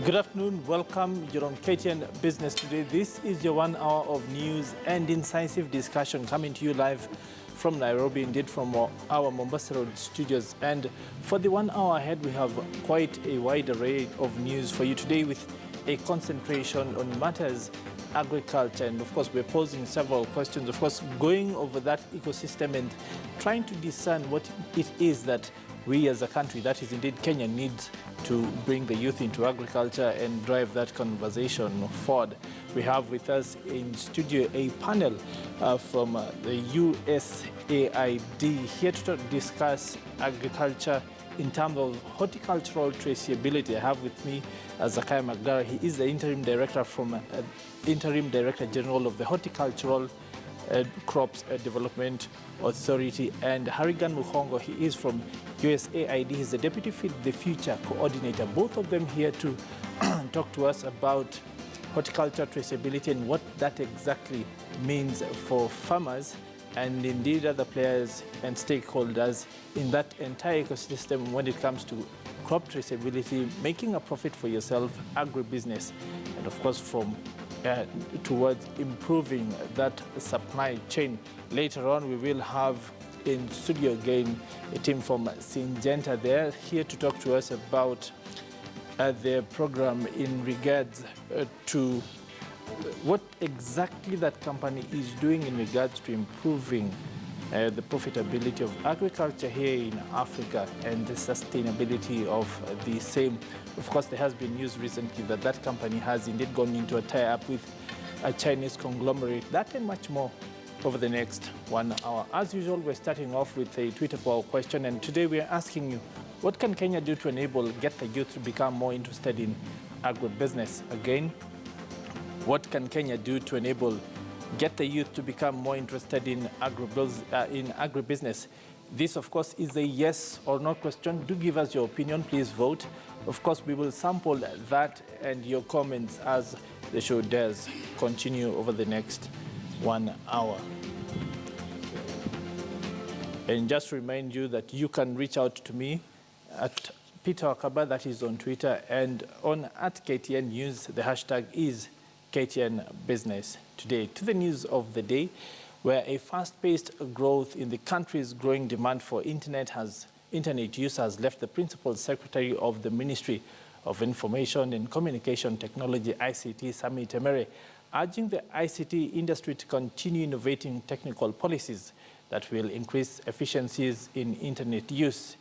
Good afternoon, welcome. You're on KTN Business Today. This is your 1 hour of news and incisive discussion coming to you live from Nairobi, indeed from our Mombasa Road studios. And for the 1 hour ahead, we have quite a wide array of news for you today with a concentration on matters agriculture. And of course, we're posing several questions, of course, going over that ecosystem and trying to discern what it is that we as a country, that is indeed Kenya, needs to bring the youth into agriculture and drive that conversation forward. We have with us in studio a panel from the USAID here to discuss agriculture in terms of horticultural traceability. I have with me Zakaya Magdara. He is the interim director general of the Horticultural Crops Development Authority, and Harigan Mukhongo, he is from USAID. He's the Deputy Feed the Future Coordinator. Both of them here to talk to us about horticulture traceability and what that exactly means for farmers and indeed other players and stakeholders in that entire ecosystem when it comes to crop traceability, making a profit for yourself, agribusiness, and of course from towards improving that supply chain. Later on, we will have in studio again a team from Syngenta. They're here to talk to us about their program in regards to what exactly that company is doing in regards to improving the profitability of agriculture here in Africa and the sustainability of the same. Of course, there has been news recently that that company has indeed gone into a tie-up with a Chinese conglomerate. That and much more over the next 1 hour. As usual, we're starting off with a Twitter poll question, and today we're asking you, what can Kenya do to get the youth to become more interested in agribusiness? Again, what can Kenya do to get the youth to become more interested in agribusiness? This, of course, is a yes or no question. Do give us your opinion. Please vote. Of course, we will sample that and your comments as the show does continue over the next 1 hour. And just remind you that you can reach out to me at Peter Wakaba, that is on Twitter, and on at KTN News. The hashtag is KTN Business Today. To the news of the day, where a fast-paced growth in the country's growing demand for internet use has left the Principal Secretary of the Ministry of Information and Communication Technology, ICT, Sami Temere, urging the ICT industry to continue innovating technical policies that will increase efficiencies in internet use.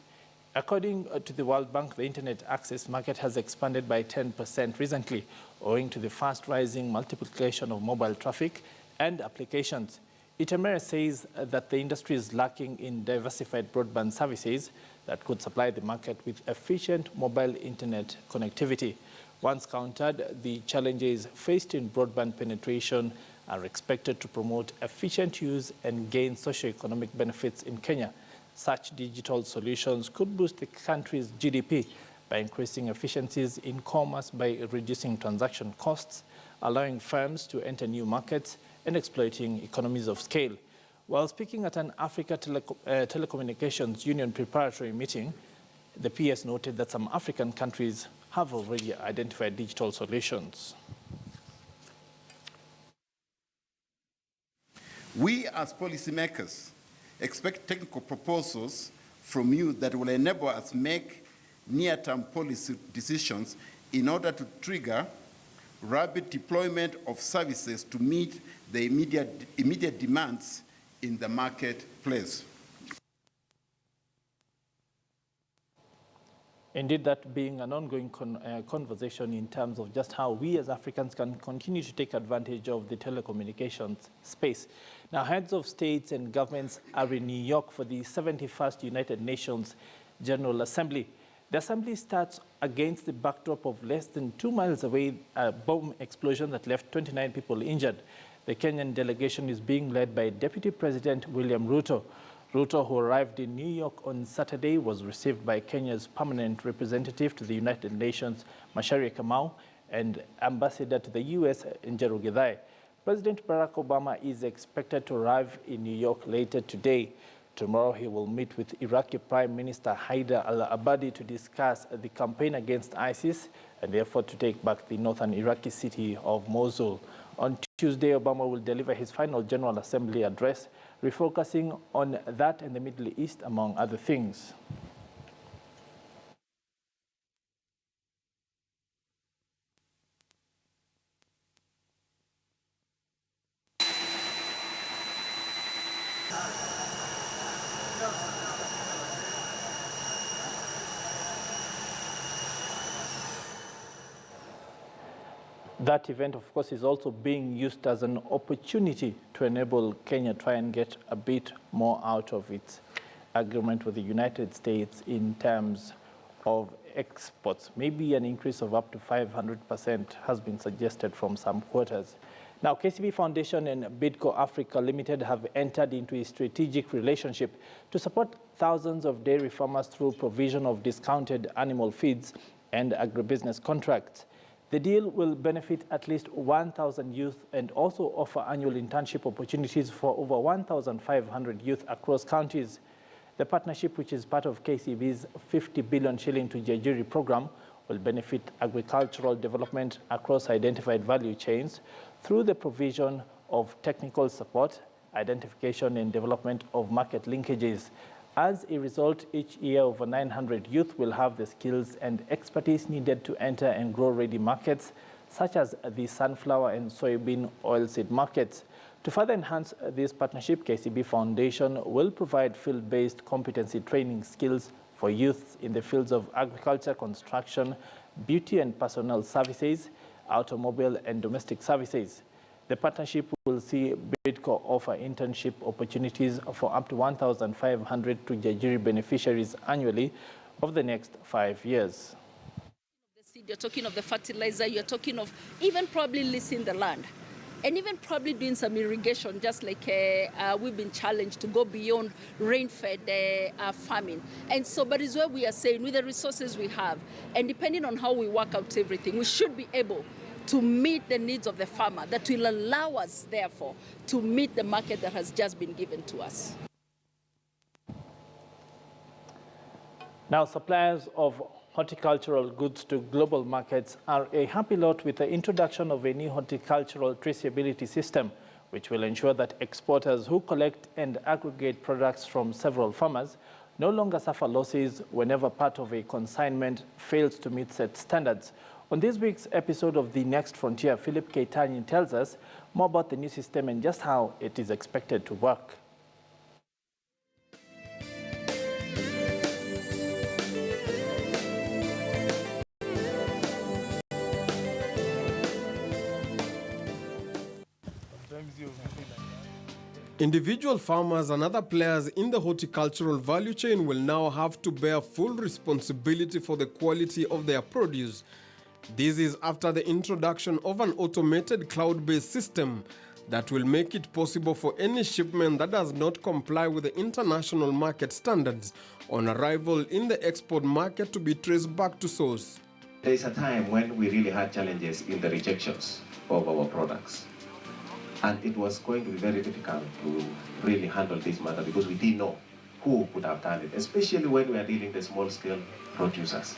According to the World Bank, the internet access market has expanded by 10% recently, owing to the fast-rising multiplication of mobile traffic and applications. Itemere says that the industry is lacking in diversified broadband services that could supply the market with efficient mobile internet connectivity. Once countered, the challenges faced in broadband penetration are expected to promote efficient use and gain socio-economic benefits in Kenya. Such digital solutions could boost the country's GDP by increasing efficiencies in commerce by reducing transaction costs, allowing firms to enter new markets, and exploiting economies of scale. While speaking at an Africa Telecommunications Union preparatory meeting, the PS noted that some African countries have already identified digital solutions. We as policymakers expect technical proposals from you that will enable us make near-term policy decisions in order to trigger rapid deployment of services to meet the immediate demands in the marketplace. Indeed, that being an ongoing conversation in terms of just how we as Africans can continue to take advantage of the telecommunications space. Now, heads of states and governments are in New York for the 71st United Nations General Assembly. The assembly starts against the backdrop of less than 2 miles away a bomb explosion that left 29 people injured. The Kenyan delegation is being led by Deputy President William Ruto. Ruto, who arrived in New York on Saturday, was received by Kenya's permanent representative to the United Nations, Macharia Kamau, and Ambassador to the U.S., Njeru Githai. President Barack Obama is expected to arrive in New York later today. Tomorrow he will meet with Iraqi Prime Minister Haider al-Abadi to discuss the campaign against ISIS and the effort to take back the northern Iraqi city of Mosul. On Tuesday, Obama will deliver his final General Assembly address, refocusing on that and the Middle East, among other things. That event, of course, is also being used as an opportunity to enable Kenya to try and get a bit more out of its agreement with the United States in terms of exports. Maybe an increase of up to 500% has been suggested from some quarters. Now, KCB Foundation and Bidco Africa Limited have entered into a strategic relationship to support thousands of dairy farmers through provision of discounted animal feeds and agribusiness contracts. The deal will benefit at least 1,000 youth and also offer annual internship opportunities for over 1,500 youth across counties. The partnership, which is part of KCB's 50 billion shilling to Jajiri program, will benefit agricultural development across identified value chains through the provision of technical support, identification and development of market linkages. As a result, each year over 900 youth will have the skills and expertise needed to enter and grow ready markets, such as the sunflower and soybean oilseed markets. To further enhance this partnership, KCB Foundation will provide field-based competency training skills for youth in the fields of agriculture, construction, beauty and personal services, automobile and domestic services. The partnership will see Bidco offer internship opportunities for up to 1,500 to Jajiri beneficiaries annually over the next 5 years. You're talking of the fertilizer, you're talking of even probably leasing the land, and even probably doing some irrigation, just like we've been challenged to go beyond rain-fed farming. And so, but is where we are saying, with the resources we have, and depending on how we work out everything, we should be able to meet the needs of the farmer that will allow us, therefore, to meet the market that has just been given to us. Now, suppliers of horticultural goods to global markets are a happy lot with the introduction of a new horticultural traceability system, which will ensure that exporters who collect and aggregate products from several farmers no longer suffer losses whenever part of a consignment fails to meet set standards. On this week's episode of The Next Frontier, Philip Keitany tells us more about the new system and just how it is expected to work. Individual farmers and other players in the horticultural value chain will now have to bear full responsibility for the quality of their produce. This is after the introduction of an automated cloud-based system that will make it possible for any shipment that does not comply with the international market standards on arrival in the export market to be traced back to source. There is a time when we really had challenges in the rejections of our products. And it was going to be very difficult to really handle this matter because we didn't know who could have done it, especially when we are dealing with small-scale producers.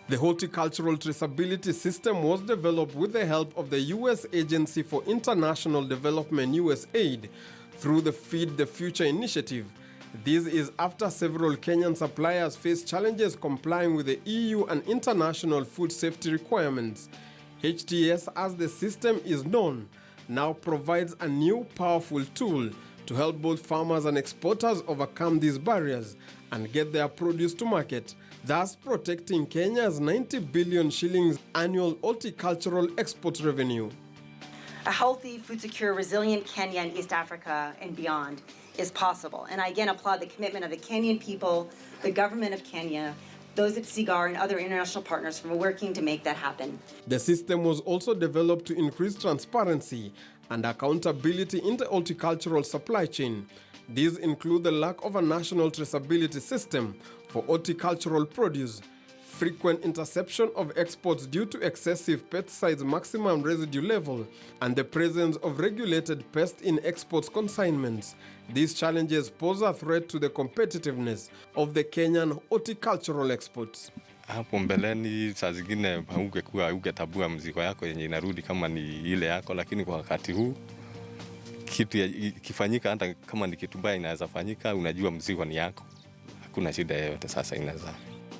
The horticultural traceability system was developed with the help of the U.S. Agency for International Development, USAID, through the Feed the Future initiative. This is after several Kenyan suppliers faced challenges complying with the EU and international food safety requirements. HTS, as the system is known, now provides a new powerful tool to help both farmers and exporters overcome these barriers and get their produce to market, thus protecting Kenya's 90 billion shillings annual horticultural export revenue. A healthy, food-secure, resilient Kenya and East Africa and beyond is possible. And I again applaud the commitment of the Kenyan people, the government of Kenya, those at CIGAR and other international partners for working to make that happen. The system was also developed to increase transparency and accountability in the horticultural supply chain. These include the lack of a national traceability system for horticultural produce, frequent interception of exports due to excessive pesticide maximum residue level, and the presence of regulated pests in exports consignments. These challenges pose a threat to the competitiveness of the Kenyan horticultural exports. Hapo mbeleni saa zingine ungetabua mzigo yako yenye inarudi kama ni ile yako, lakini kwa wakati huu kitu ikifanyika hata kama ni kitu mbaya inaweza fanyika, unajua mzigo ni yako. Hakuna shida yoyote sasa inaweza.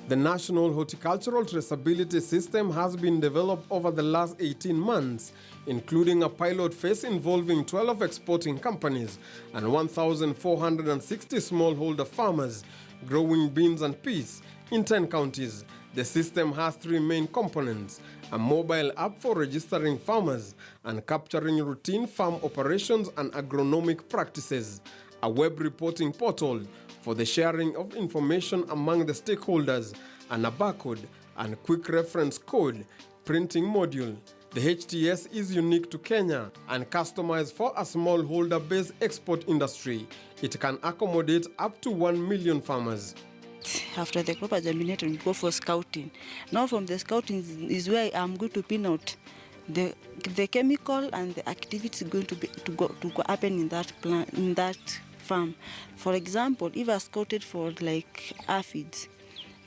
The National Horticultural Traceability System has been developed over the last 18 months, including a pilot phase involving 12 exporting companies and 1,460 smallholder farmers growing beans and peas in 10 counties. The system has three main components: a mobile app for registering farmers and capturing routine farm operations and agronomic practices, a web reporting portal for the sharing of information among the stakeholders, and a barcode and quick reference code printing module. The HTS is unique to Kenya and customized for a smallholder-based export industry. It can accommodate up to 1 million farmers. After the crop has germinated, we go for scouting. Now from the scouting is where I'm going to pin out the chemical and the activities going to go happen in that plant, in that farm. For example, if I scouted for like aphids,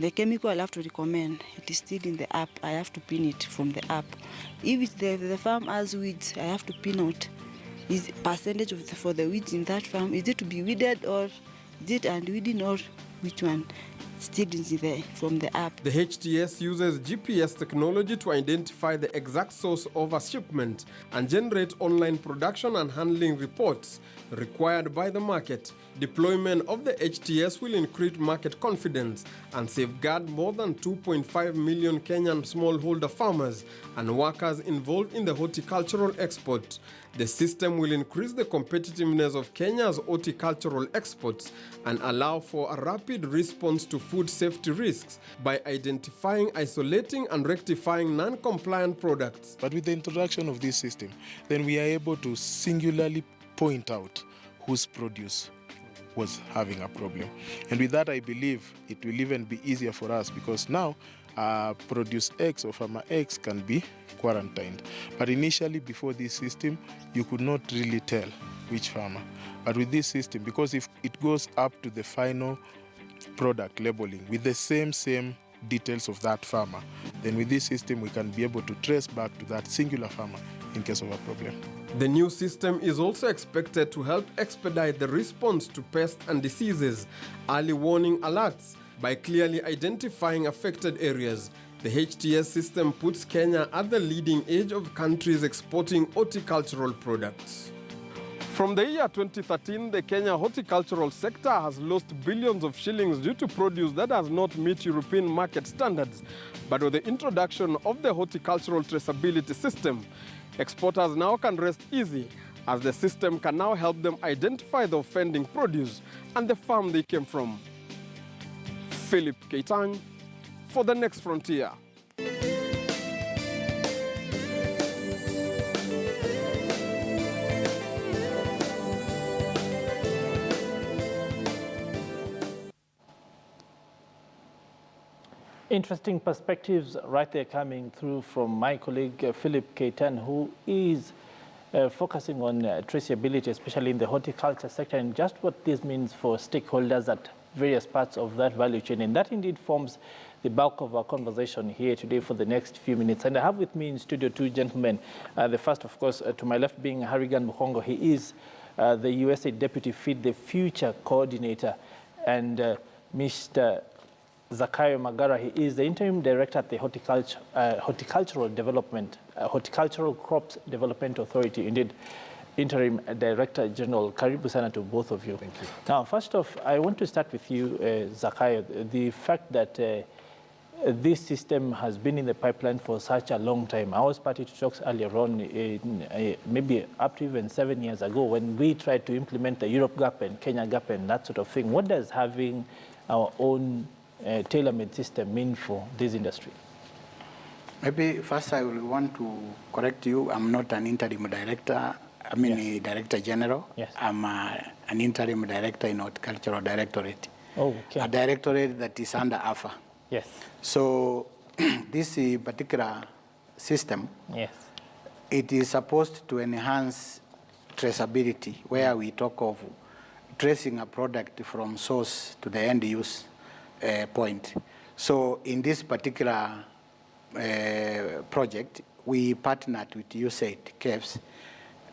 the chemical I'll have to recommend, it is still in the app. I have to pin it from the app. If it's the farm has weeds, I have to pin out is percentage of for the weeds in that farm. Is it to be weeded or is it unweeding or which one? Still is there from the app. The HTS uses GPS technology to identify the exact source of a shipment and generate online production and handling reports required by the market. Deployment of the HTS will increase market confidence and safeguard more than 2.5 million Kenyan smallholder farmers and workers involved in the horticultural export. The system will increase the competitiveness of Kenya's horticultural exports and allow for a rapid response to food safety risks by identifying, isolating, and rectifying non-compliant products. But with the introduction of this system, then we are able to singularly point out whose produce was having a problem. And with that, I believe it will even be easier for us because now produce X or farmer X can be quarantined. But initially, before this system, you could not really tell which farmer. But with this system, because if it goes up to the final product labeling with the same details of that farmer, then with this system, we can be able to trace back to that singular farmer in case of a problem. The new system is also expected to help expedite the response to pests and diseases, early warning alerts, by clearly identifying affected areas. The HTS system puts Kenya at the leading edge of countries exporting horticultural products. From the year 2013, the Kenya horticultural sector has lost billions of shillings due to produce that does not meet European market standards. But with the introduction of the horticultural traceability system, exporters now can rest easy, as the system can now help them identify the offending produce and the farm they came from. Philip Keitang for The Next Frontier. Interesting perspectives right there coming through from my colleague Philip Keitang, who is focusing on traceability, especially in the horticulture sector, and just what this means for stakeholders at various parts of that value chain. And that indeed forms the bulk of our conversation here today for the next few minutes. And I have with me in studio two gentlemen. The first, of course, to my left being Harrigan Muhongo. He is the USA Deputy Feed the Future Coordinator. And Mr. Zakayo Magara, he is the Interim Director at the Horticultural Crops Development Authority. Indeed, Interim Director General. Karibu sana to both of you. Thank you. Now, first off, I want to start with you, Zakayo. The fact that this system has been in the pipeline for such a long time. I was party to talks earlier on, maybe up to even 7 years ago, when we tried to implement the Europe Gap and Kenya Gap and that sort of thing. What does having our own tailor-made system mean for this industry? Maybe first I will want to correct you. I'm not an interim director. I mean, yes. A Director General. Yes. I'm an interim director in Horticultural Directorate. Oh, okay. A directorate that is under AFA. Yes. So this particular system, Yes. it is supposed to enhance traceability, where we talk of tracing a product from source to the end use point. So in this particular project, we partnered with USAID, CAPS,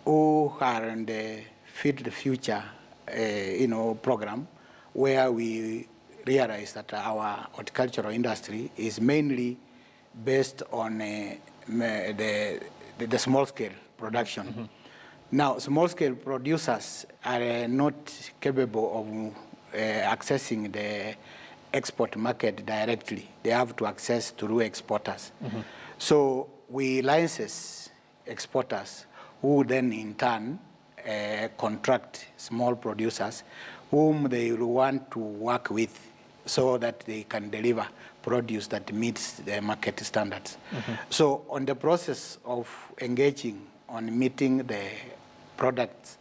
who are on the Feed the Future program, where we realize that our horticultural industry is mainly based on the small-scale production. Mm-hmm. Now, small-scale producers are not capable of accessing the export market directly. They have to access through exporters. Mm-hmm. So we license exporters who then in turn contract small producers whom they want to work with so that they can deliver produce that meets the market standards. Mm-hmm. So on the process of engaging on meeting the products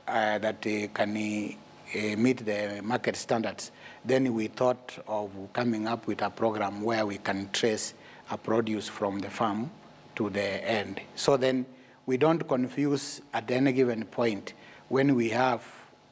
that can meet the market standards, then we thought of coming up with a program where we can trace a produce from the farm to the end. So then we don't confuse at any given point when we have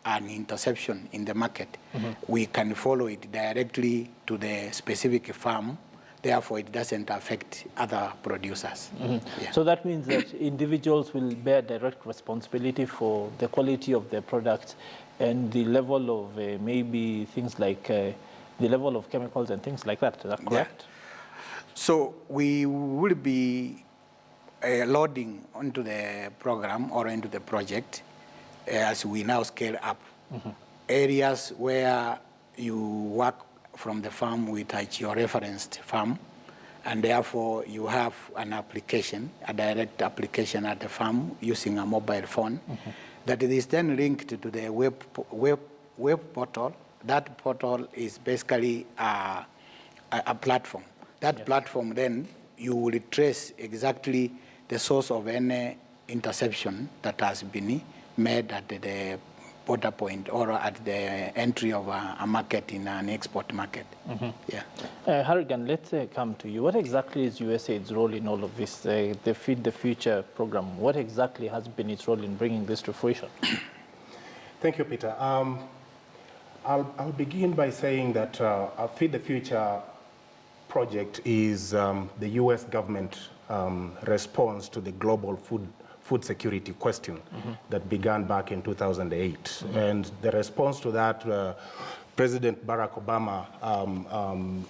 an interception in the market. Mm-hmm. We can follow it directly to the specific farm. Therefore, it doesn't affect other producers. Mm-hmm. Yeah. So that means that individuals will bear direct responsibility for the quality of their products and the level of maybe things like the level of chemicals and things like that. Is that correct? Yeah. So we will be loading onto the program or into the project as we now scale up. Mm-hmm. Areas where you work from the farm with a geo-referenced farm, and therefore you have an application, a direct application at the farm using a mobile phone, mm-hmm. that is then linked to the web portal. That portal is basically a platform. That yes. platform then you will trace exactly the source of any interception that has been made at the border point or at the entry of a market in an export market. Mm-hmm. Yeah. Harrigan, let's come to you. What exactly is USAID's role in all of this, the Feed the Future program? What exactly has been its role in bringing this to fruition? Thank you, Peter. I'll begin by saying that our Feed the Future project is the U.S. government response to the global food security question mm-hmm. that began back in 2008. Mm-hmm. And the response to that, President Barack Obama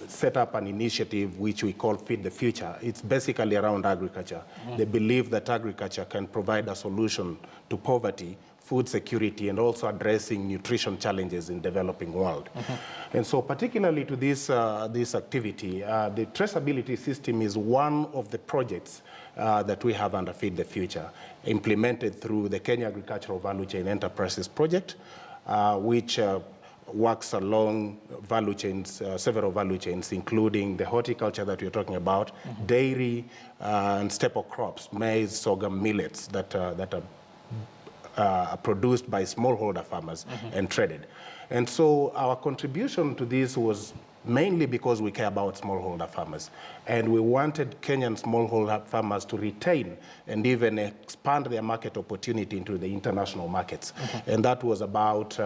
set up an initiative which we call Feed the Future. It's basically around agriculture. Mm-hmm. They believe that agriculture can provide a solution to poverty, food security, and also addressing nutrition challenges in the developing world. Mm-hmm. And so particularly to this activity, the traceability system is one of the projects that we have under Feed the Future, implemented through the Kenya Agricultural Value Chain Enterprises project, which works along value chains, several value chains, including the horticulture that we're talking about, mm-hmm. dairy, and staple crops, maize, sorghum, millets that are produced by smallholder farmers mm-hmm. and traded. And so our contribution to this was mainly because we care about smallholder farmers. And we wanted Kenyan smallholder farmers to retain and even expand their market opportunity into the international markets. Mm-hmm. And that was about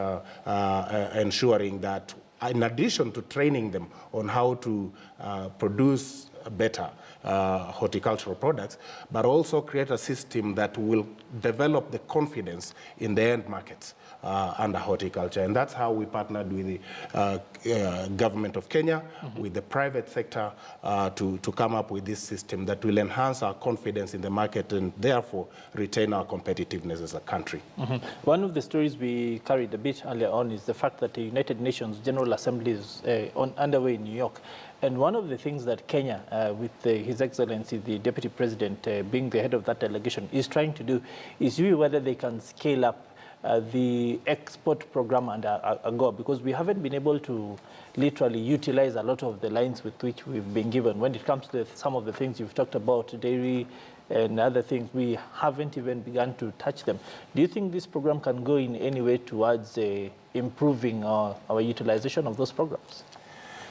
ensuring that in addition to training them on how to produce better horticultural products, but also create a system that will develop the confidence in the end markets under horticulture. And that's how we partnered with the government of Kenya, mm-hmm. with the private sector to come up with this system that will enhance our confidence in the market and therefore retain our competitiveness as a country. Mm-hmm. One of the stories we carried a bit earlier on is the fact that the United Nations General Assembly is underway in New York. And one of the things that Kenya, with His Excellency, the Deputy President, being the head of that delegation, is trying to do is see whether they can scale up the export program under AGOA, because we haven't been able to literally utilize a lot of the lines with which we've been given. When it comes to some of the things you've talked about, dairy and other things, we haven't even begun to touch them. Do you think this program can go in any way towards improving our utilization of those programs?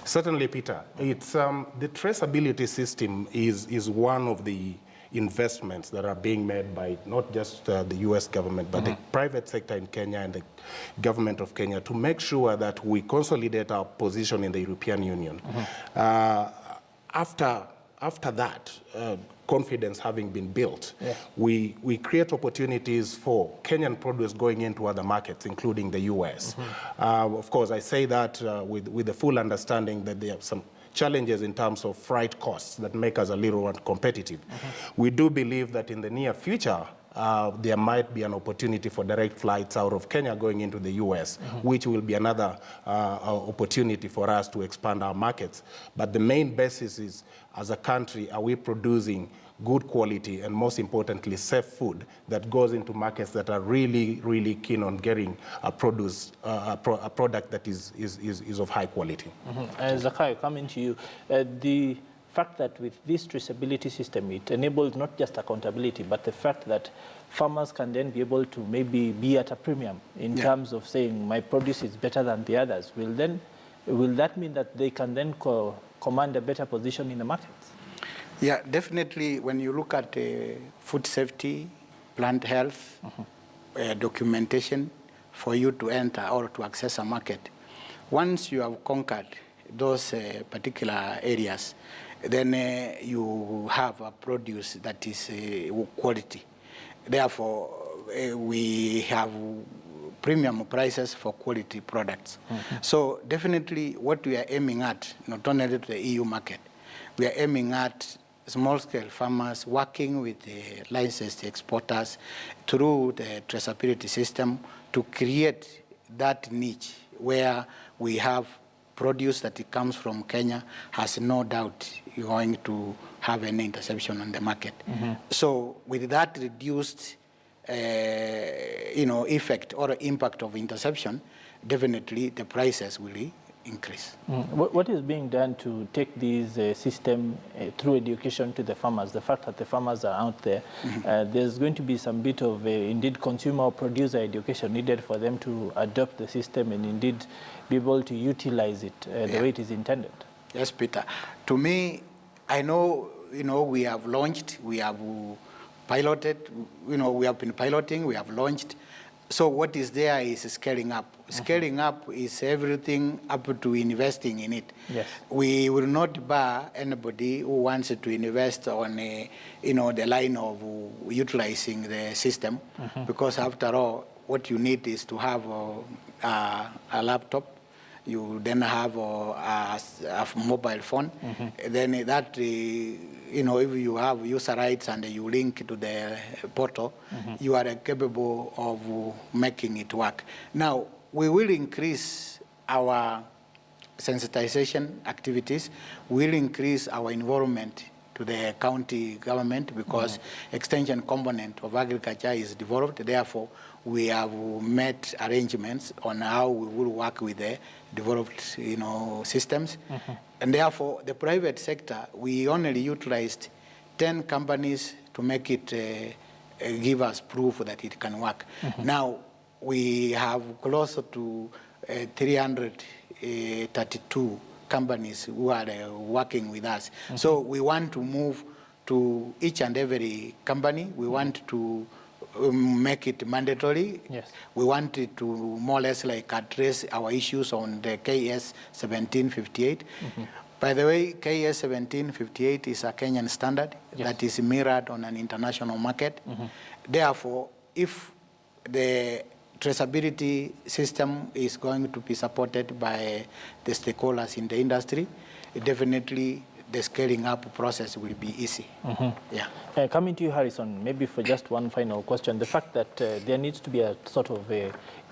Certainly, Peter. It's, the traceability system is one of the investments that are being made by not just the U.S. government, but the private sector in Kenya and the government of Kenya to make sure that we consolidate our position in the European Union. After that, confidence having been built, we create opportunities for Kenyan produce going into other markets, including the U.S. Of course, I say that with the full understanding that there are some challenges in terms of freight costs that make us a little uncompetitive. We do believe that in the near future, there might be an opportunity for direct flights out of Kenya going into the U.S., which will be another opportunity for us to expand our markets. But the main basis is, as a country, are we producing good quality and, most importantly, safe food that goes into markets that are really, really keen on getting a product that is of high quality. Zakayo, coming to you, the fact that with this traceability system, it enables not just accountability, but the fact that farmers can then be able to maybe be at a premium in terms of saying my produce is better than the others. Will that mean that they can then command a better position in the markets? Yeah, definitely. When you look at food safety, plant health, documentation for you to enter or to access a market, once you have conquered those particular areas, then you have a produce that is quality. Therefore, we have premium prices for quality products. So definitely what we are aiming at, not only to the EU market, we are aiming at small-scale farmers working with the licensed exporters through the traceability system to create that niche where we have produce that it comes from Kenya has no doubt going to have any interception on the market. So with that reduced effect or impact of interception, definitely the prices will increase. What is being done to take this system through education to the farmers? The fact that the farmers are out there, there's going to be some bit of indeed consumer or producer education needed for them to adopt the system and indeed be able to utilize it the way it is intended. Yes, Peter. To me, I know, we have launched, we have piloted, we have been piloting, we have launched. So what is there is scaling up. Scaling up is everything up to investing in it. Yes. We will not bar anybody who wants to invest on the line of utilizing the system, because after all, what you need is to have a laptop. You then have a mobile phone. Then that, if you have user rights and you link to the portal, you are capable of making it work. Now, we will increase our sensitization activities. We'll increase our involvement to the county government because extension component of agriculture is developed. Therefore, we have made arrangements on how we will work with the developed, systems. And therefore, the private sector, we only utilized 10 companies to make it give us proof that it can work. Now, we have close to 332 companies who are working with us. So we want to move to each and every company. We want to make it mandatory. Yes. We want it to more or less like address our issues on the KS 1758. By the way, KS 1758 is a Kenyan standard that is mirrored on an international market. Therefore, if the traceability system is going to be supported by the stakeholders in the industry, definitely the scaling up process will be easy. Coming to you, Harrison, maybe for just one final question, the fact that there needs to be a sort of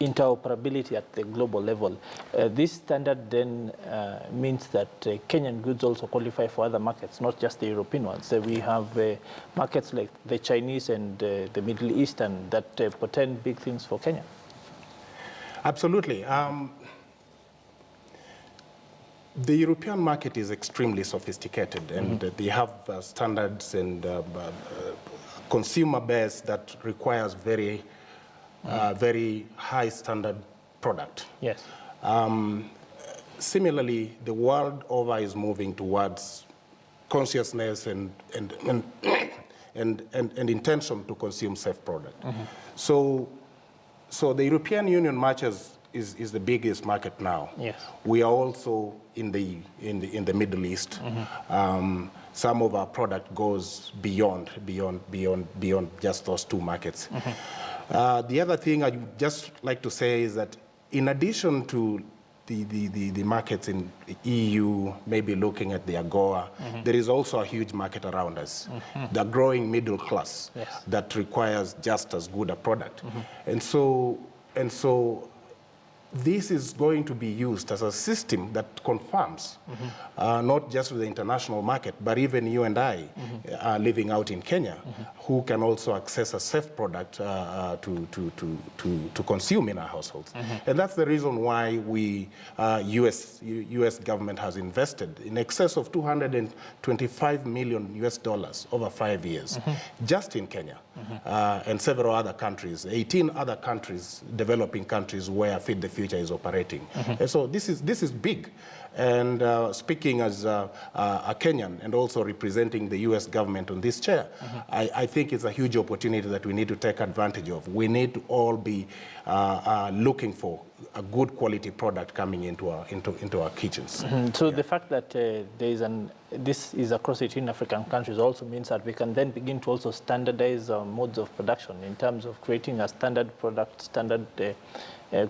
interoperability at the global level, this standard then means that Kenyan goods also qualify for other markets, not just the European ones. We have markets like the Chinese and the Middle Eastern that portend big things for Kenya. Absolutely. The European market is extremely sophisticated, and they have standards and consumer base that requires very high standard product. Yes. similarly, the world over is moving towards consciousness and intention to consume safe product. So the European Union markets is the biggest market now. Yes. We are also in the Middle East. Some of our product goes beyond just those two markets. The other thing I'd just like to say is that in addition to the markets in the EU, maybe looking at the AGOA, there is also a huge market around us, the growing middle class that requires just as good a product. And so this is going to be used as a system that confirms, not just with the international market, but even you and I are living out in Kenya, who can also access a safe product to consume in our households. And that's the reason why US government has invested in excess of $225 million over 5 years, just in Kenya, and several other countries, 18 other countries, developing countries where Feed the Future is operating. And so this is big. And speaking as a Kenyan and also representing the US government on this chair, I think it's a huge opportunity that we need to take advantage of. We need to all be looking for a good quality product coming into our kitchens. So the fact that this is across 18 African countries also means that we can then begin to also standardize modes of production in terms of creating a standard product, standard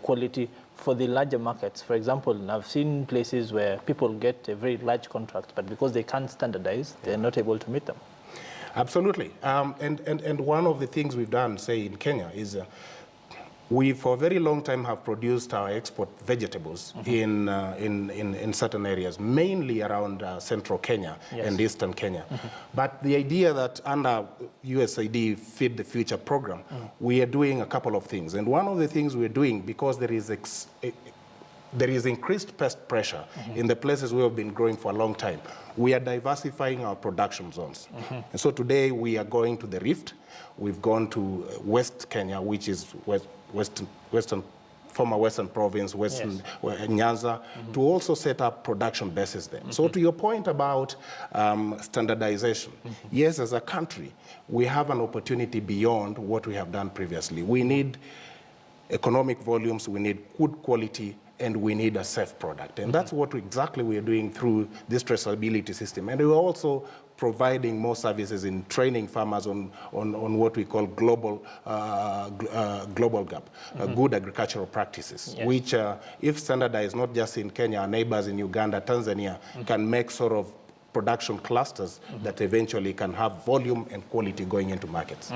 quality for the larger markets. For example, I've seen places where people get a very large contract, but because they can't standardize, they're not able to meet them. Absolutely. And one of the things we've done, say, in Kenya is we, for a very long time, have produced our export vegetables in certain areas, mainly around central Kenya and eastern Kenya. But the idea that under USAID Feed the Future program, we are doing a couple of things. And one of the things we're doing, because there is increased pest pressure in the places we have been growing for a long time, we are diversifying our production zones. And so today we are going to the Rift. We've gone to West Kenya, which is former Western Province, Nyanza, to also set up production bases there. So to your point about standardization, yes, as a country, we have an opportunity beyond what we have done previously. We need economic volumes, we need good quality, and we need a safe product. And that's what exactly we are doing through this traceability system. And we're also providing more services in training farmers on what we call global gap, good agricultural practices, which if standardized not just in Kenya, our neighbors in Uganda, Tanzania, can make sort of production clusters that eventually can have volume and quality going into markets.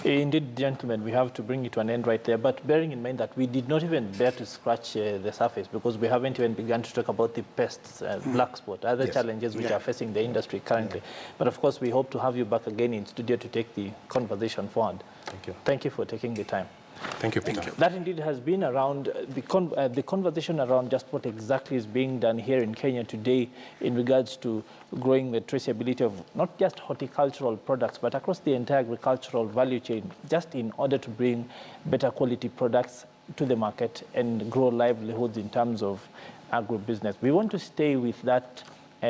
Indeed, gentlemen, we have to bring it to an end right there. But bearing in mind that we did not even dare to scratch the surface, because we haven't even begun to talk about the pests, black spot, other challenges which are facing the industry currently. But of course, we hope to have you back again in studio to take the conversation forward. Thank you. Thank you for taking the time. Thank you, Peter. Thank you. That indeed has been around the conversation around just what exactly is being done here in Kenya today in regards to growing the traceability of not just horticultural products, but across the entire agricultural value chain, just in order to bring better quality products to the market and grow livelihoods in terms of agribusiness. We want to stay with that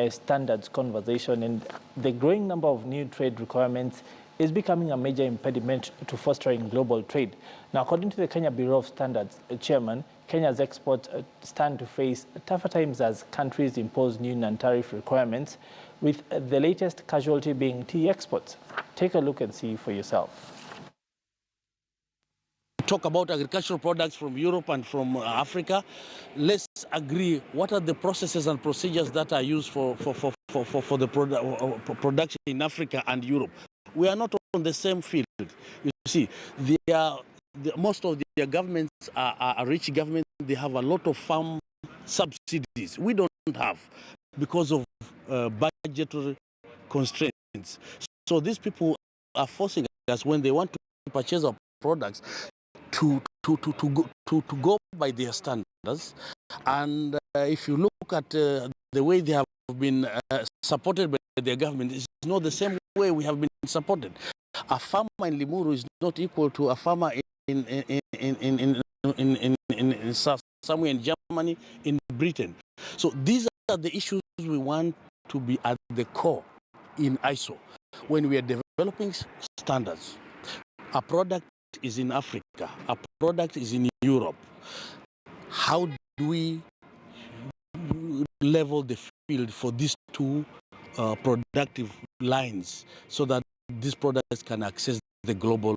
standards conversation, and the growing number of new trade requirements is becoming a major impediment to fostering global trade. Now, according to the Kenya Bureau of Standards chairman, Kenya's exports stand to face tougher times as countries impose new non-tariff requirements, with the latest casualty being tea exports. Take a look and see for yourself. Talk about agricultural products from Europe and from Africa. Let's agree what are the processes and procedures that are used for the production in Africa and Europe. We are not on the same field. You see, most of their governments are rich governments. They have a lot of farm subsidies. We don't have, because of budgetary constraints. So these people are forcing us, when they want to purchase our products, to go by their standards. And if you look at the way they have been supported by their government, it's not the same way we have been supported. A farmer in Limuru is not equal to a farmer in somewhere in Germany, in Britain. So these are the issues we want to be at the core in ISO. When we are developing standards, a product is in Africa, a product is in Europe. How do we level the field for these two productive lines so that these products can access the global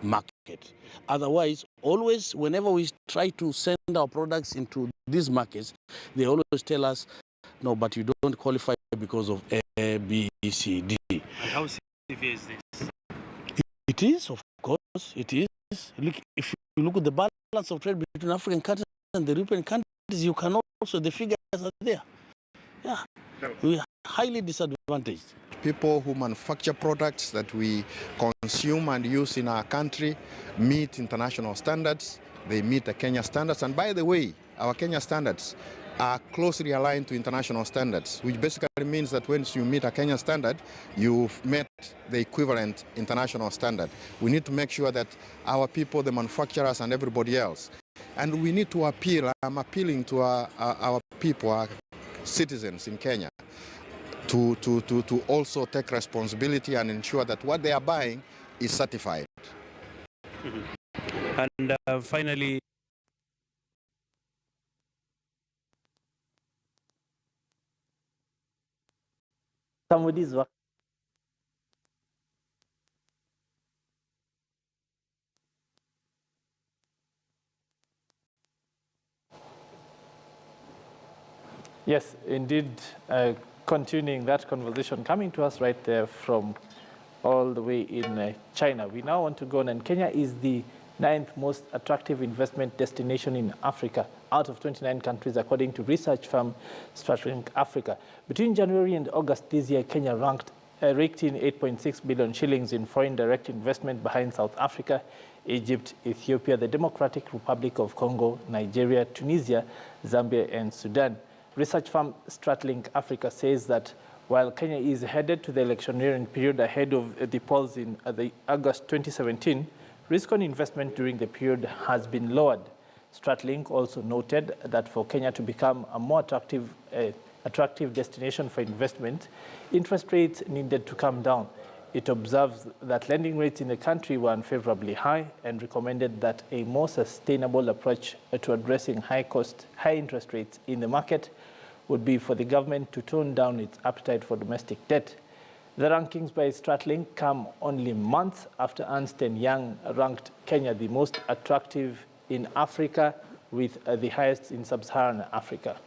market? Otherwise, always, whenever we try to send our products into these markets, they always tell us, no, but you don't qualify because of A, B, C, D. And how severe is this? It is, of course, it is. Look, if you look at the balance of trade between African countries and the European countries, you can also, the figures are there. Yeah, we are highly disadvantaged. People who manufacture products that we consume and use in our country meet international standards. They meet the Kenya standards. And by the way, our Kenya standards are closely aligned to international standards, which basically means that once you meet a Kenyan standard, you've met the equivalent international standard. We need to make sure that our people, the manufacturers and everybody else, and we need to appeal, I'm appealing to our people, our citizens in Kenya, to also take responsibility and ensure that what they are buying is certified. And finally, somebody's work. Yes, indeed, continuing that conversation, coming to us right there from all the way in China. We now want to go on, and Kenya is the 9th most attractive investment destination in Africa out of 29 countries, according to research firm Stratlink Africa. Between January and August this year, Kenya raked in 8.6 billion shillings in foreign direct investment behind South Africa, Egypt, Ethiopia, the Democratic Republic of Congo, Nigeria, Tunisia, Zambia, and Sudan. Research firm Stratlink Africa says that while Kenya is headed to the electioneering period ahead of the polls in August 2017, risk on investment during the period has been lowered. Stratlink also noted that for Kenya to become a more attractive destination for investment, interest rates needed to come down. It observes that lending rates in the country were unfavorably high and recommended that a more sustainable approach to addressing high interest rates in the market would be for the government to tone down its appetite for domestic debt. The rankings by Stratlink come only months after Ernst & Young ranked Kenya the most attractive in Africa, with the highest in sub-Saharan Africa.